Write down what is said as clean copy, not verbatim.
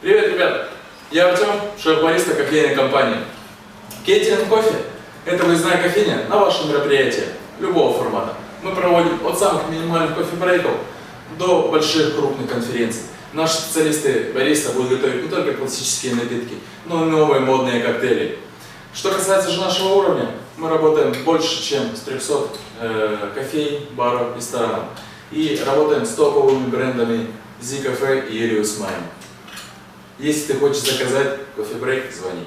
Привет, ребята! Я Артем, шеф-бариста кофейной компании. Кейтеринг кофе – это выездная кофейня на ваше мероприятие любого формата. Мы проводим от самых минимальных кофе-брейков до больших крупных конференций. Наши специалисты бариста будут готовить не только классические напитки, но и новые модные коктейли. Что касается же нашего уровня, мы работаем больше, чем с 300 кофей, баров, ресторанов. И работаем с топовыми брендами Z Cafe и Elius Mine. Если ты хочешь заказать кофе-брейк, звони.